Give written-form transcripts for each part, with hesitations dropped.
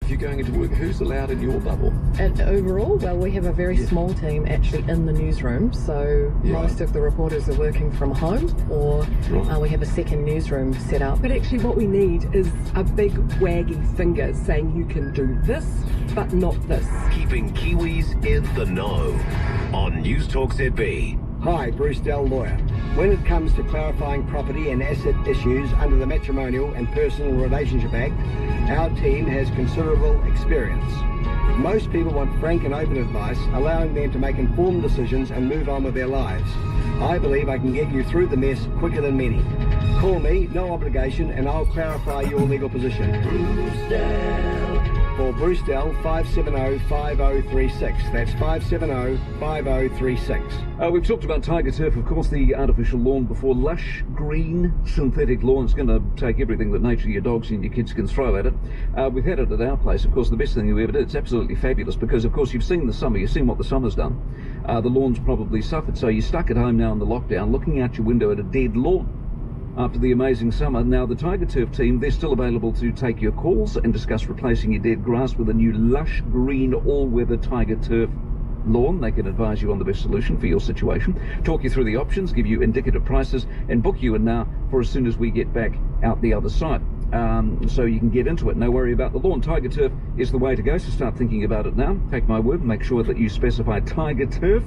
If you're going into work, who's allowed in your bubble? And overall, well, we have a very small team actually in the newsroom, so most of the reporters are working from home, or we have a second newsroom set up. But actually what we need is a big wagging finger saying you can do this, but not this. Keeping Kiwis in the know on News Talk ZB. Hi, Bruce Dell, lawyer. When it comes to clarifying property and asset issues under the Matrimonial and Personal Relationship Act, our team has considerable experience. Most people want frank and open advice, allowing them to make informed decisions and move on with their lives. I believe I can get you through the mess quicker than many. Call me, no obligation, and I'll clarify your legal position. Bruce Dell. Call Bruce Dell 570-5036. That's 570-5036. We've talked about Tiger Turf, of course, the artificial lawn before. Lush, green, synthetic lawn. It's going to take everything that nature, your dogs and your kids can throw at it. We've had it at our place. Of course, the best thing you ever did. It's absolutely fabulous because, of course, you've seen the summer. You've seen what the summer's done. The lawn's probably suffered. So you're stuck at home now in the lockdown, looking out your window at a dead lawn. After the amazing summer, now the Tiger Turf team, they're still available to take your calls and discuss replacing your dead grass with a new lush green all-weather Tiger Turf lawn. They can advise you on the best solution for your situation, talk you through the options, give you indicative prices, and book you in now for as soon as we get back out the other side. So you can get into it. No worry about the lawn. Tiger Turf is the way to go, so start thinking about it now. Take my word, make sure that you specify Tiger Turf,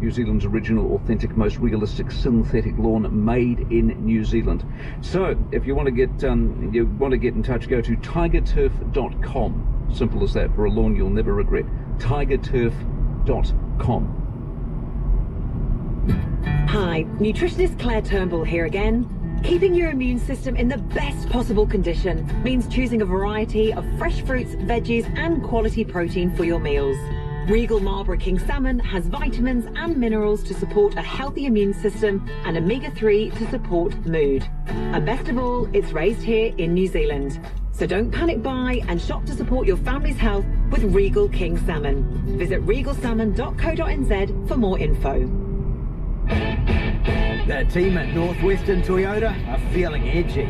New Zealand's original, authentic, most realistic synthetic lawn made in New Zealand. So, if you want to get in touch, go to tigerturf.com. Simple as that. For a lawn you'll never regret. tigerturf.com. Hi, nutritionist Claire Turnbull here again. Keeping your immune system in the best possible condition means choosing a variety of fresh fruits, veggies, and quality protein for your meals. Regal Marlborough King Salmon has vitamins and minerals to support a healthy immune system and omega-3 to support mood. And best of all, it's raised here in New Zealand. So don't panic buy and shop to support your family's health with Regal King Salmon. Visit regalsalmon.co.nz for more info. The team at Northwestern Toyota are feeling edgy.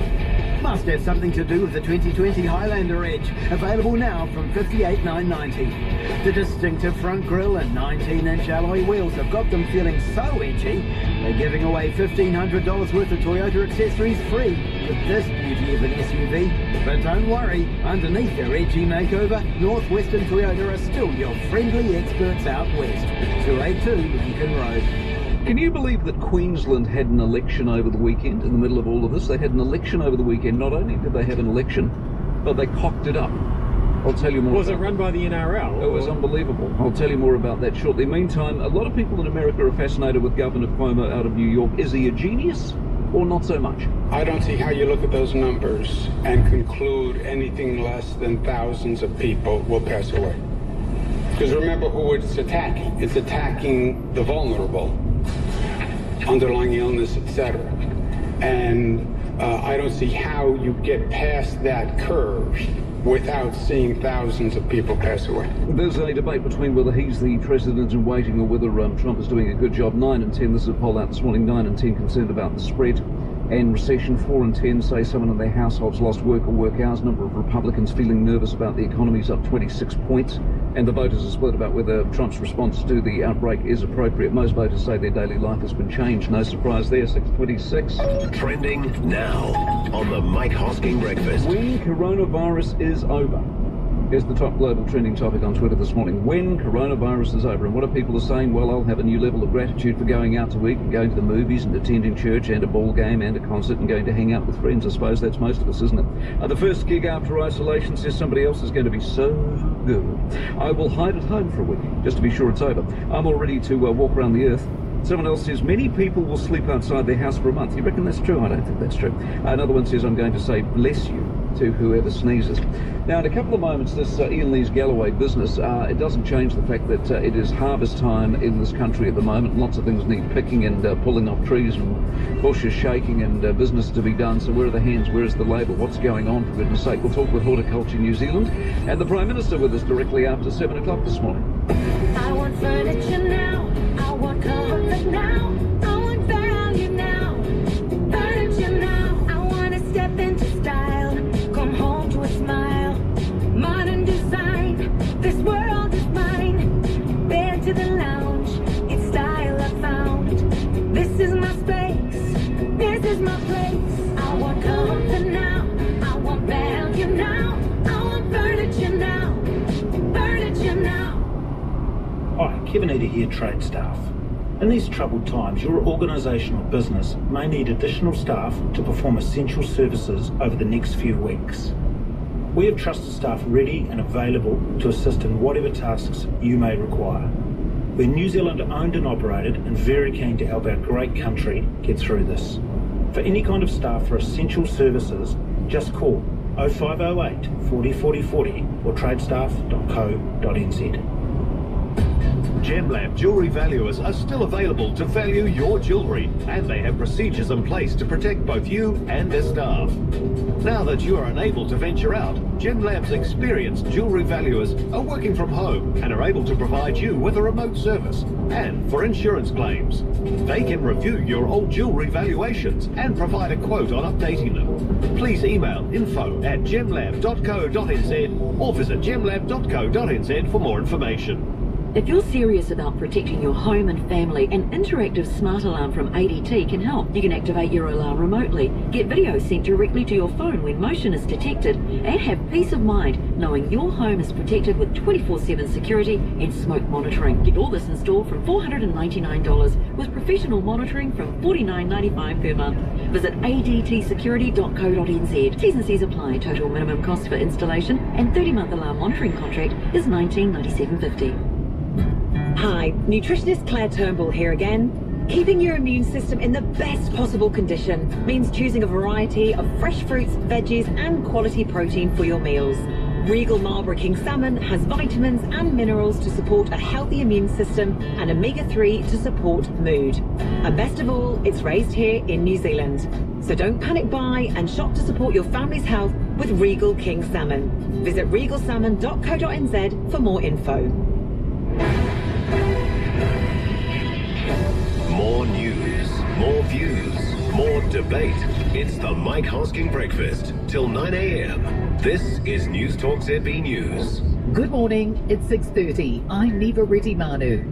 Must have something to do with the 2020 Highlander Edge, available now from $58,990. The distinctive front grille and 19-inch alloy wheels have got them feeling so edgy, they're giving away $1,500 worth of Toyota accessories free with this beauty of an SUV. But don't worry, underneath their edgy makeover, Northwestern Toyota are still your friendly experts out west. 282 Lincoln Road. Can you believe that Queensland had an election over the weekend in the middle of all of this? They had an election over the weekend. Not only did they have an election, but they cocked it up. I'll tell you more. Was it run by the NRL? It was unbelievable. I'll tell you more about that shortly. Meantime, a lot of people in America are fascinated with Governor Cuomo out of New York. Is he a genius or not so much? I don't see how you look at those numbers and conclude anything less than thousands of people will pass away. Because remember who it's attacking. It's attacking the vulnerable, underlying illness, etc. And I don't see how you get past that curve without seeing thousands of people pass away. There's a debate between whether he's the president in waiting or whether Trump is doing a good job. 9 and 10, this is a poll out this morning, 9 and 10 concerned about the spread and recession. 4 and 10 say someone in their households lost work or work hours. Number of Republicans feeling nervous about the economy's up 26 points. And the voters are split about whether Trump's response to the outbreak is appropriate. Most voters say their daily life has been changed. No surprise there, 6:26. Trending now on the Mike Hosking Breakfast. When coronavirus is over, is the top global trending topic on Twitter this morning. When coronavirus is over. And what are people are saying? Well, I'll have a new level of gratitude for going out to eat and going to the movies and attending church and a ball game and a concert and going to hang out with friends. I suppose that's most of us, isn't it? The first gig after isolation, says somebody else, is going to be so good. I will hide at home for a week just to be sure it's over. I'm all ready to walk around the earth. Someone else says many people will sleep outside their house for a month. You reckon that's true? I don't think that's true. Another one says I'm going to say bless you to whoever sneezes. Now, in a couple of moments, this Ian Lee's Galloway business, it doesn't change the fact that it is harvest time in this country at the moment. Lots of things need picking and pulling off trees and bushes shaking and business to be done. So where are the hands? Where is the labour? What's going on, for goodness sake? We'll talk with Horticulture New Zealand and the Prime Minister with us directly after 7 o'clock this morning. I want furniture now. I want comfort now. I want value now. Furniture now. I want to step into style. Come home to a smile. Modern design. you ever need to hear trade staff? In these troubled times, your organisation or business may need additional staff to perform essential services over the next few weeks. We have trusted staff ready and available to assist in whatever tasks you may require. We're New Zealand owned and operated and very keen to help our great country get through this. For any kind of staff for essential services, just call 0508 40 40 40 or tradestaff.co.nz. GemLab jewellery valuers are still available to value your jewellery, and they have procedures in place to protect both you and their staff. Now that you are unable to venture out, GemLab's experienced jewellery valuers are working from home and are able to provide you with a remote service. And for insurance claims, they can review your old jewellery valuations and provide a quote on updating them. Please email info@gemlab.co.nz or visit gemlab.co.nz for more information. If you're serious about protecting your home and family, an interactive smart alarm from ADT can help. You can activate your alarm remotely, get video sent directly to your phone when motion is detected, and have peace of mind knowing your home is protected with 24/7 security and smoke monitoring. Get all this installed from $499 with professional monitoring from $49.95 per month. Visit adtsecurity.co.nz. T's and C's apply. Total minimum cost for installation and 30-month alarm monitoring contract is $1997.50. Hi, nutritionist Claire Turnbull here again. Keeping your immune system in the best possible condition means choosing a variety of fresh fruits, veggies and quality protein for your meals. Regal Marlborough King Salmon has vitamins and minerals to support a healthy immune system and omega-3 to support mood. And best of all, it's raised here in New Zealand. So don't panic buy and shop to support your family's health with Regal King Salmon. Visit regalsalmon.co.nz for more info. More news, more views, more debate. It's the Mike Hosking Breakfast till 9 a.m. This is News Talk ZB News. Good morning, it's 6:30. I'm Neva Reddy Manu.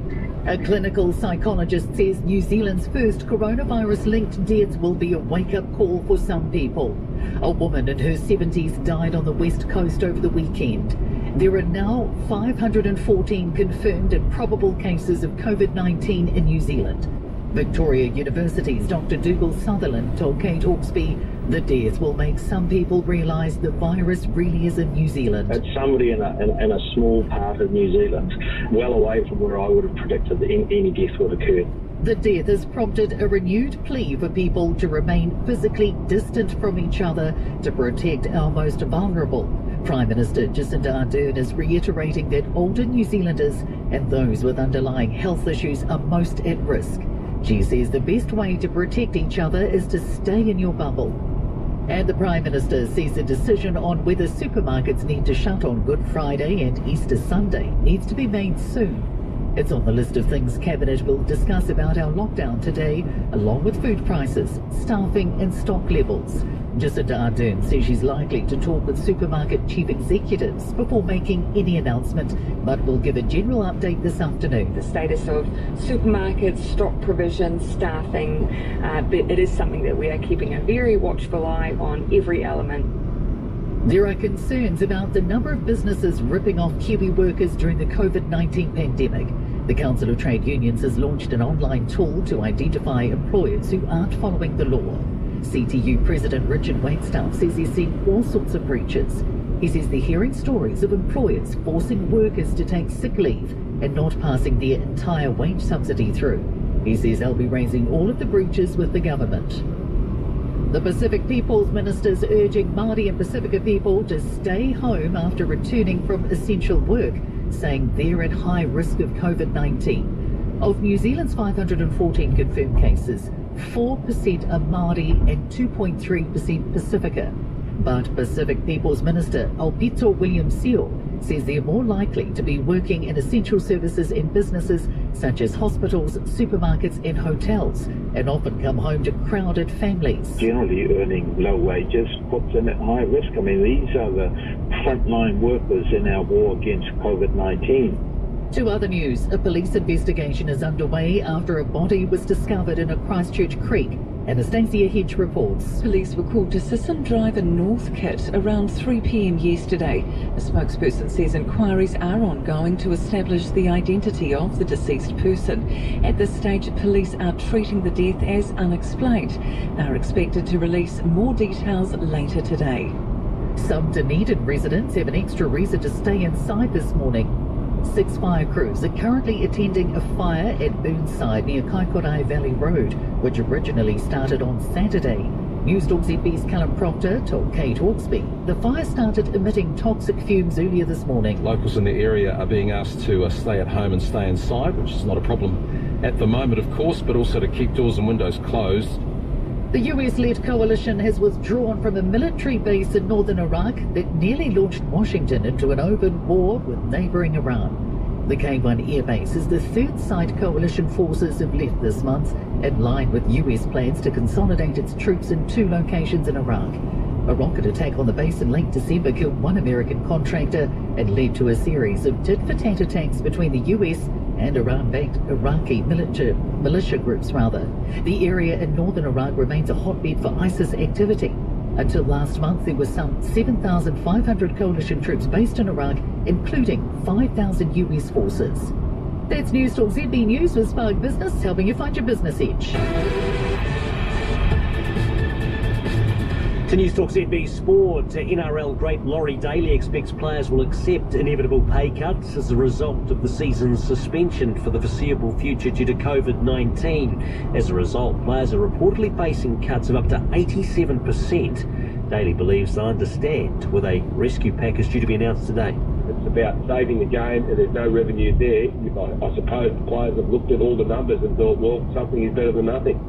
A clinical psychologist says New Zealand's first coronavirus-linked deaths will be a wake-up call for some people. A woman in her 70s died on the west coast over the weekend. There are now 514 confirmed and probable cases of COVID-19 in New Zealand. Victoria University's Dr. Dougal Sutherland told Kate Hawkesby the death will make some people realise the virus really is in New Zealand. It's somebody in a small part of New Zealand, well away from where I would have predicted that any death would occur. The death has prompted a renewed plea for people to remain physically distant from each other to protect our most vulnerable. Prime Minister Jacinda Ardern is reiterating that older New Zealanders and those with underlying health issues are most at risk. She says the best way to protect each other is to stay in your bubble. And the Prime Minister says a decision on whether supermarkets need to shut on Good Friday and Easter Sunday needs to be made soon. It's on the list of things Cabinet will discuss about our lockdown today, along with food prices, staffing and stock levels. Jacinda Ardern says she's likely to talk with supermarket chief executives before making any announcement, but will give a general update this afternoon. The status of supermarkets, stock provision, staffing, but it is something that we are keeping a very watchful eye on every element. There are concerns about the number of businesses ripping off Kiwi workers during the COVID-19 pandemic. The Council of Trade Unions has launched an online tool to identify employers who aren't following the law. CTU President Richard Waitstaff says he's seen all sorts of breaches. He says they're hearing stories of employers forcing workers to take sick leave and not passing their entire wage subsidy through. He says they'll be raising all of the breaches with the government. The Pacific People's Minister's urging Māori and Pacifica people to stay home after returning from essential work, saying they're at high risk of COVID-19. Of New Zealand's 514 confirmed cases, 4% are Māori and 2.3% Pacifica. But Pacific People's Minister Alpito Williams-Seal says they're more likely to be working in essential services in businesses such as hospitals, supermarkets and hotels, and often come home to crowded families. Generally earning low wages puts them at high risk. I mean, these are the frontline workers in our war against COVID-19. To other news, a police investigation is underway after a body was discovered in a Christchurch creek. Anastasia Hedge reports. Police were called to Sisson Drive in Northcote around 3 p.m. yesterday. A spokesperson says inquiries are ongoing to establish the identity of the deceased person. At this stage, police are treating the death as unexplained. They are expected to release more details later today. Some Dunedin residents have an extra reason to stay inside this morning. 6 fire crews are currently attending a fire at Burnside near Kaikorai Valley Road, which originally started on Saturday. News Talk ZB's Callum Proctor told Kate Hawkesby the fire started emitting toxic fumes earlier this morning. Locals in the area are being asked to stay at home and stay inside, which is not a problem at the moment, of course, but also to keep doors and windows closed. The US-led coalition has withdrawn from a military base in northern Iraq that nearly launched Washington into an open war with neighbouring Iran. The K1 airbase is the third site coalition forces have left this month, in line with US plans to consolidate its troops in 2 locations in Iraq. A rocket attack on the base in late December killed 1 American contractor and led to a series of tit-for-tat attacks between the US and Iran-backed Iraqi militia groups. The area in northern Iraq remains a hotbed for ISIS activity. Until last month, there were some 7,500 coalition troops based in Iraq, including 5,000 US forces. That's News Talk ZB News with Spark Business, helping you find your business edge. To News Talk ZB Sport, NRL great Laurie Daly expects players will accept inevitable pay cuts as a result of the season's suspension for the foreseeable future due to COVID-19. As a result, players are reportedly facing cuts of up to 87%. Daly believes they'll understand with a rescue package due to be announced today. It's about saving the game, and there's no revenue there. I suppose the players have looked at all the numbers and thought, well, something is better than nothing.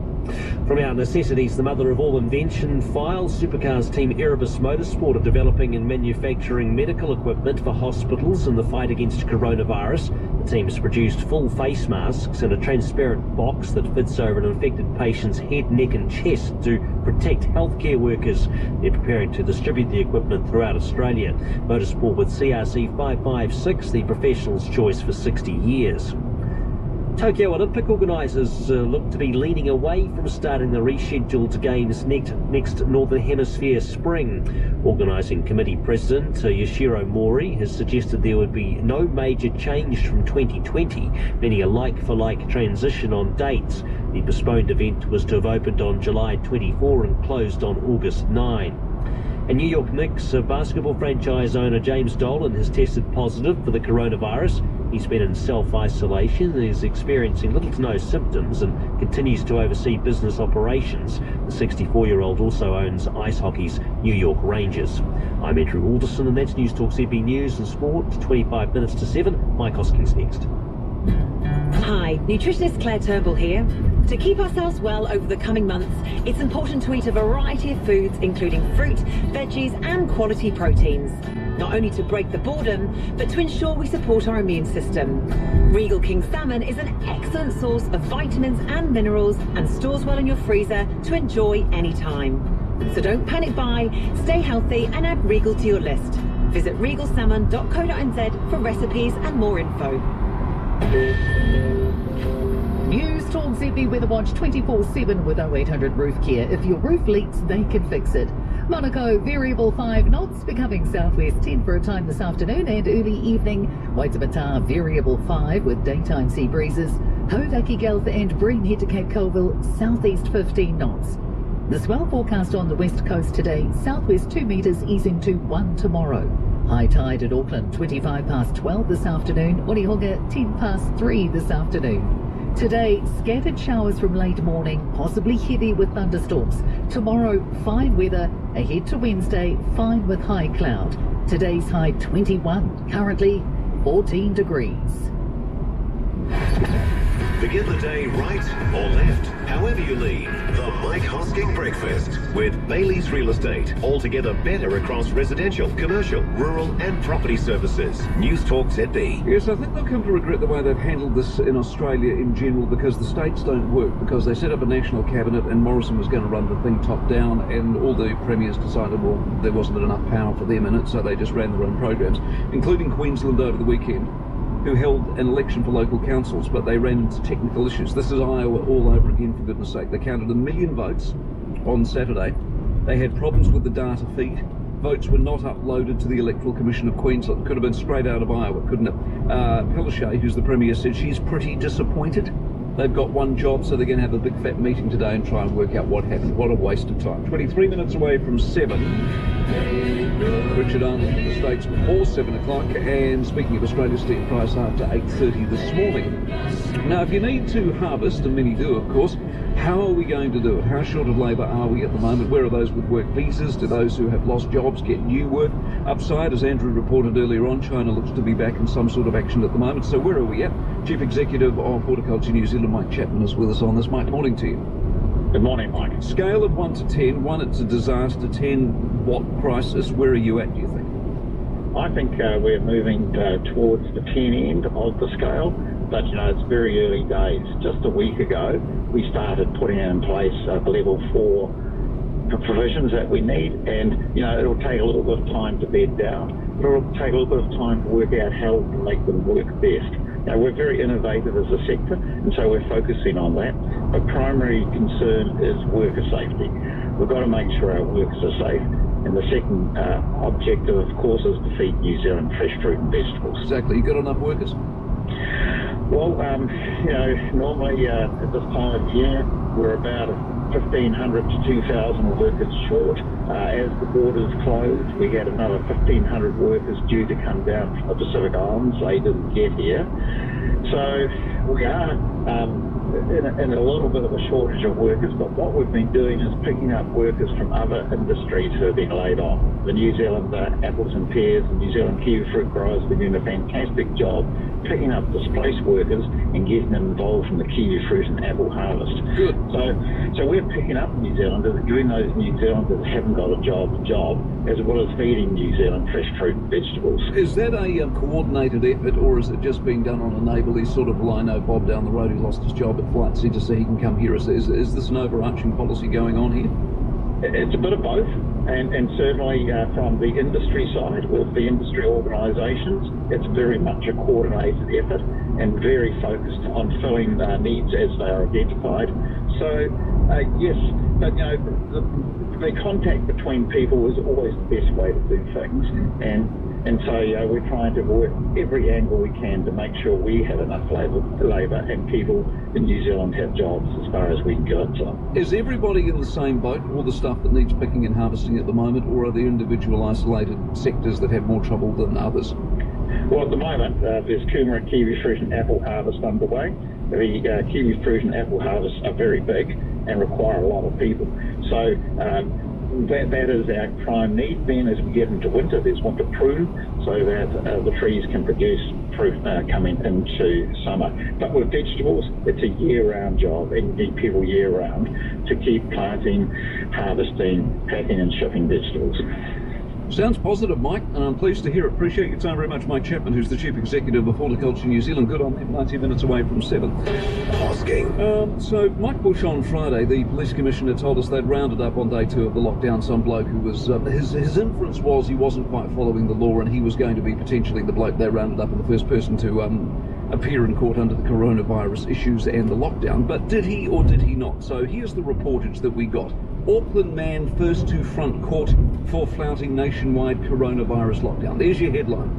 From our necessities, the mother of all invention, File Supercars team Erebus Motorsport are developing and manufacturing medical equipment for hospitals in the fight against coronavirus. The team has produced full face masks and a transparent box that fits over an infected patient's head, neck and chest to protect healthcare workers. They're preparing to distribute the equipment throughout Australia. Motorsport with CRC 556, the professional's choice for 60 years. Tokyo Olympic organisers look to be leaning away from starting the rescheduled games next Northern Hemisphere spring. Organising Committee President Yoshiro Mori has suggested there would be no major change from 2020, meaning a like-for-like transition on dates. The postponed event was to have opened on July 24 and closed on August 9. And New York Knicks basketball franchise owner James Dolan has tested positive for the coronavirus. He's been in self-isolation and is experiencing little to no symptoms and continues to oversee business operations. The 64-year-old also owns ice hockey's New York Rangers. I'm Andrew Alderson, and that's News Talk ZB News and Sport. 25 minutes to 7. Mike Hoskins next. Hi, nutritionist Claire Turnbull here. To keep ourselves well over the coming months, it's important to eat a variety of foods, including fruit, veggies and quality proteins. Not only to break the boredom, but to ensure we support our immune system. Regal King Salmon is an excellent source of vitamins and minerals and stores well in your freezer to enjoy anytime. So don't panic buy, stay healthy and add Regal to your list. Visit regalsalmon.co.nz for recipes and more info. News Talk ZB Weather Watch 24/7 with 0800 Roof Care. If your roof leaks, they can fix it. Monaco, variable 5 knots, becoming southwest 10 for a time this afternoon and early evening. Waitemata, variable 5 with daytime sea breezes. Hauraki, Guelph and Breen head to Cape Colville, southeast 15 knots. The swell forecast on the west coast today, southwest 2 metres, easing to 1 tomorrow. High tide at Auckland, 25 past 12 this afternoon. Onehunga, 10 past 3 this afternoon. Today, scattered showers from late morning, possibly heavy with thunderstorms. Tomorrow, fine weather. Ahead to Wednesday, fine with high cloud. Today's high 21, currently 14 degrees. Begin the day right or left, however you leave. The Mike Hosking Breakfast with Bailey's Real Estate. Altogether better across residential, commercial, rural and property services. News Talk ZB. Yes, I think they'll come to regret the way they've handled this in Australia in general, because the states don't work, because they set up a national cabinet and Morrison was going to run the thing top down, and all the premiers decided, well, there wasn't enough power for them in it, so they just ran their own programs, including Queensland over the weekend. who held an election for local councils, but they ran into technical issues. This is Iowa all over again, for goodness sake. They counted 1 million votes on Saturday. They had problems with the data feed. Votes were not uploaded to the Electoral Commission of Queensland. Could have been straight out of Iowa, couldn't it? Palaszczuk, who's the Premier, said she's pretty disappointed. They've got one job, so they're going to have a big fat meeting today and try and work out what happened. What a waste of time. 23 minutes away from 7. Richard Arnold in the States before 7 o'clock, and speaking of Australia's steam price after 8:30 this morning. Now, if you need to harvest, and many do, of course, how are we going to do it? How short of labour are we at the moment? Where are those with work visas? Do those who have lost jobs get new work? Upside, as Andrew reported earlier on, China looks to be back in some sort of action at the moment. So where are we at? Chief Executive of Horticulture New Zealand, Mike Chapman, is with us on this. Mike, morning to you. Good morning, Mike. Scale of 1 to 10. 1, it's a disaster. 10, what crisis? Where are you at, do you think? I think we're moving towards the 10 end of the scale, but it's very early days. Just a week ago, we started putting in place level 4 provisions that we need, and it'll take a little bit of time to bed down. It'll take a little bit of time to work out how we can make them work best. We're very innovative as a sector, and so we're focusing on that. But primary concern is worker safety. We've got to make sure our workers are safe. And the second objective, of course, is to feed New Zealand fresh fruit and vegetables. Exactly. You got enough workers? Well, normally at this time of year, we're about 1,500 to 2,000 workers short. As the borders closed, we had another 1,500 workers due to come down from the Pacific Islands. They didn't get here. So we are in a little bit of a shortage of workers, but what we've been doing is picking up workers from other industries who have been laid off. The New Zealand apples and pears and New Zealand kiwi fruit growers have been doing a fantastic job picking up displaced workers and getting them involved in the kiwi fruit and apple harvest. Good. So we're picking up New Zealanders, giving those New Zealanders that haven't got a job, as well as feeding New Zealand fresh fruit and vegetables. Is that a coordinated effort, or is it just being done on a neighbourly sort of line? I know Bob down the road who lost his job at Flight Centre, so he can come here. Is this an overarching policy going on here? It's a bit of both, and certainly from the industry side, with the industry organisations, it's very much a coordinated effort and very focused on filling needs as they are identified. So, yes, but the contact between people is always the best way to do things, and so we're trying to work every angle we can to make sure we have enough labour and people in New Zealand have jobs as far as we can get it to them. Is everybody in the same boat, all the stuff that needs picking and harvesting at the moment, or are there individual isolated sectors that have more trouble than others? Well, at the moment, there's kumara, kiwi fruit and apple harvest underway. The kiwi fruit and apple harvests are very big and require a lot of people. So that is our prime need. Then as we get into winter, there's winter prune, so that the trees can produce fruit coming into summer. But with vegetables, it's a year-round job, and you need people year-round to keep planting, harvesting, packing and shipping vegetables. Sounds positive, Mike, and I'm pleased to hear it. Appreciate your time very much, Mike Chapman, who's the Chief Executive of Horticulture New Zealand. Good on them, 90 minutes away from 7. So Mike Bush on Friday, the police commissioner, told us they'd rounded up on day 2 of the lockdown some bloke who was, his inference was he wasn't quite following the law and he was going to be potentially the bloke they rounded up and the first person to appear in court under the coronavirus issues and the lockdown. But did he or did he not? So here's the reportage that we got. Auckland man first to front court for flouting nationwide coronavirus lockdown. There's your headline.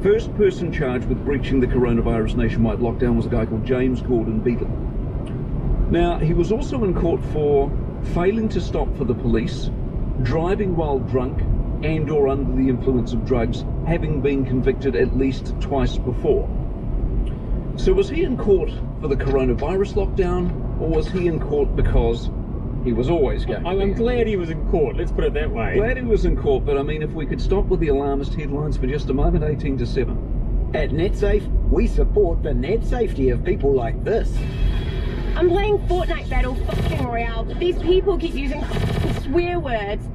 First person charged with breaching the coronavirus nationwide lockdown was a guy called James Gordon Beadle. Now, he was also in court for failing to stop for the police, driving while drunk and or under the influence of drugs, having been convicted at least twice before. So was he in court for the coronavirus lockdown, or was he in court because he was always going? I'm glad he was in court, let's put it that way. Glad he was in court, but I mean, if we could stop with the alarmist headlines for just a moment, 18 to 7. At NetSafe, we support the net safety of people like this. I'm playing Fortnite Battle fucking Royale, but these people keep using swear words.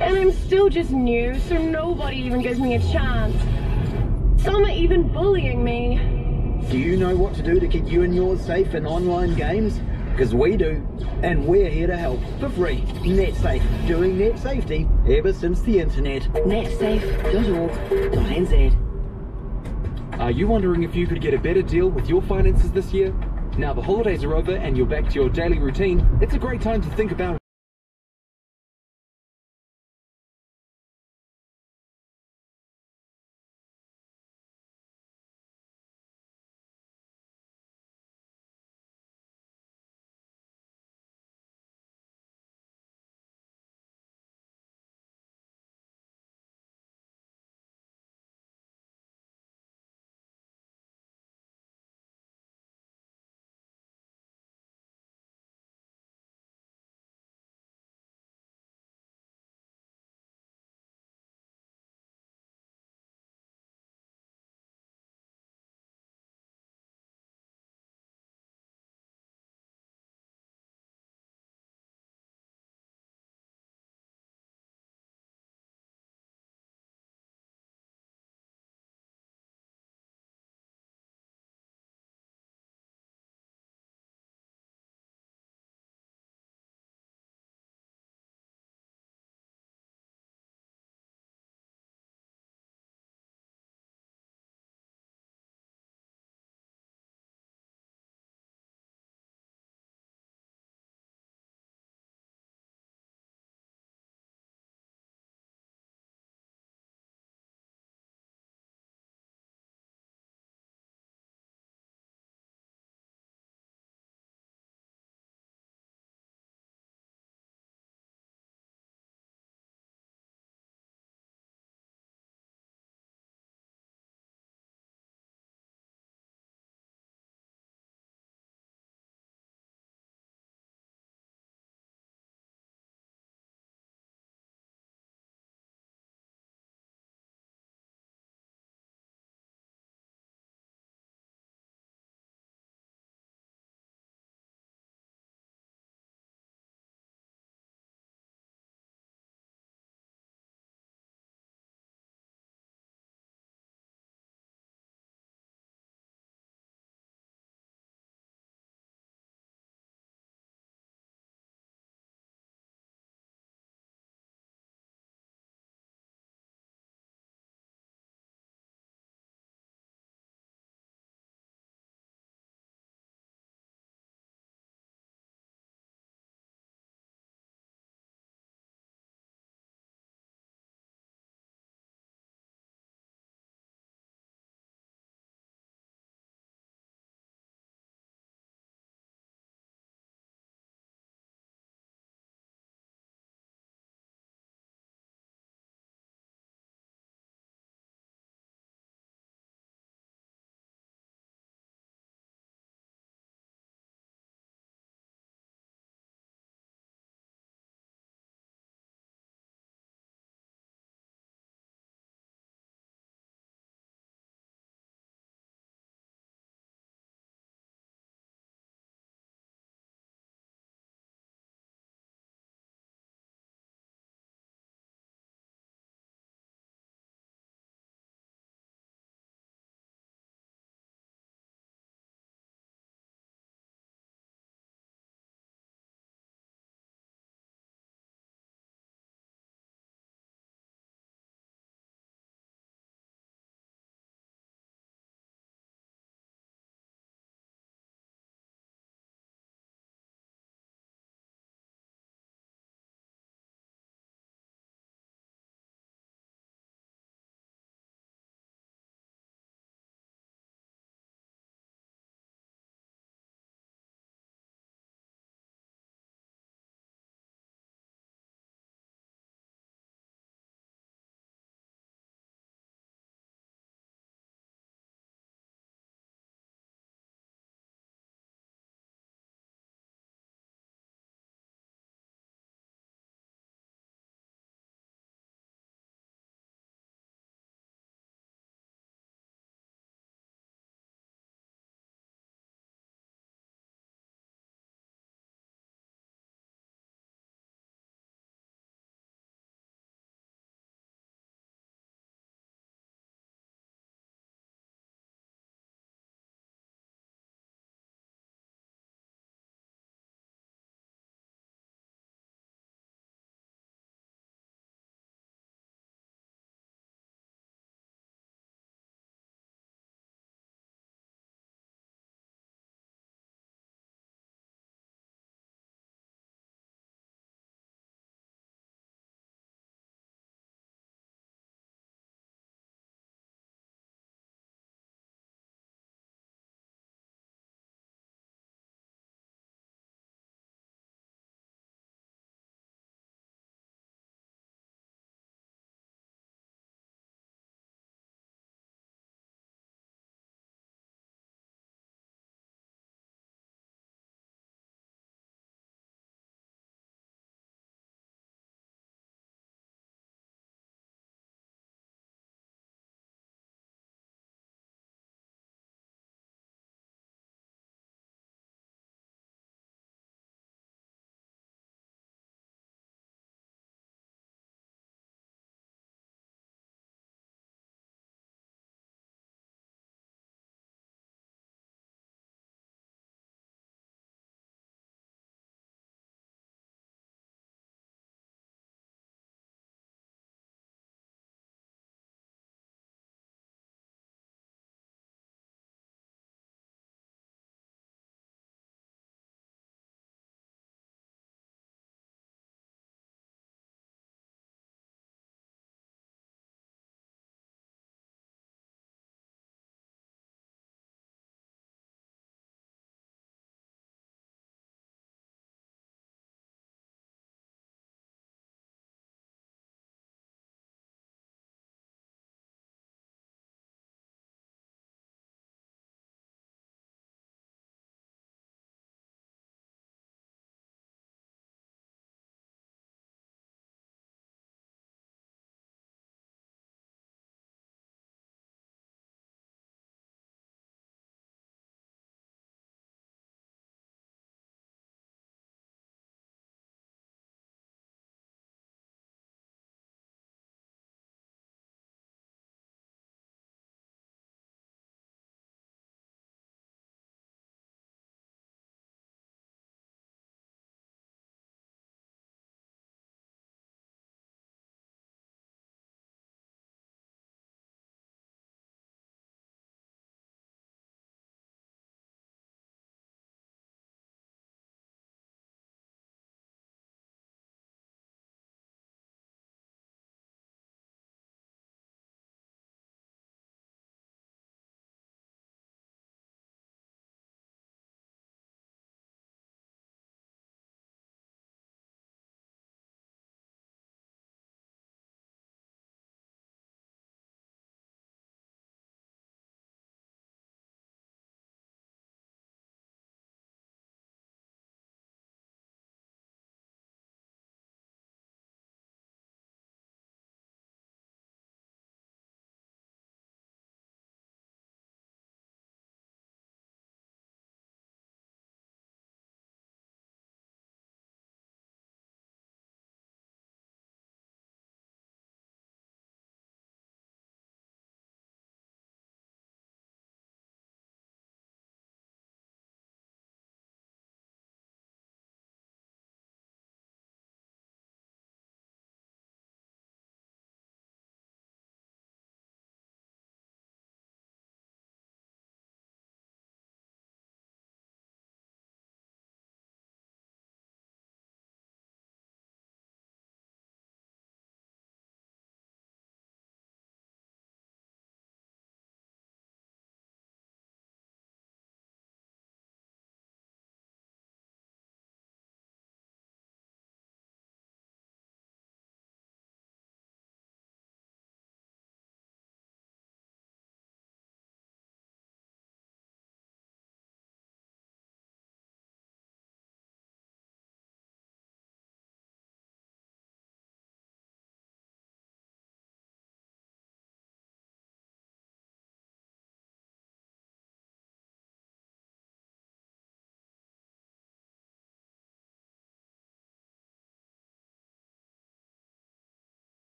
And I'm still just new, so nobody even gives me a chance. Some are even bullying me. Do you know what to do to keep you and yours safe in online games? Because we do, and we're here to help for free. NetSafe, doing net safety ever since the internet. netsafe.org.nz. Are you wondering if you could get a better deal with your finances this year? Now the holidays are over and you're back to your daily routine, it's a great time to think about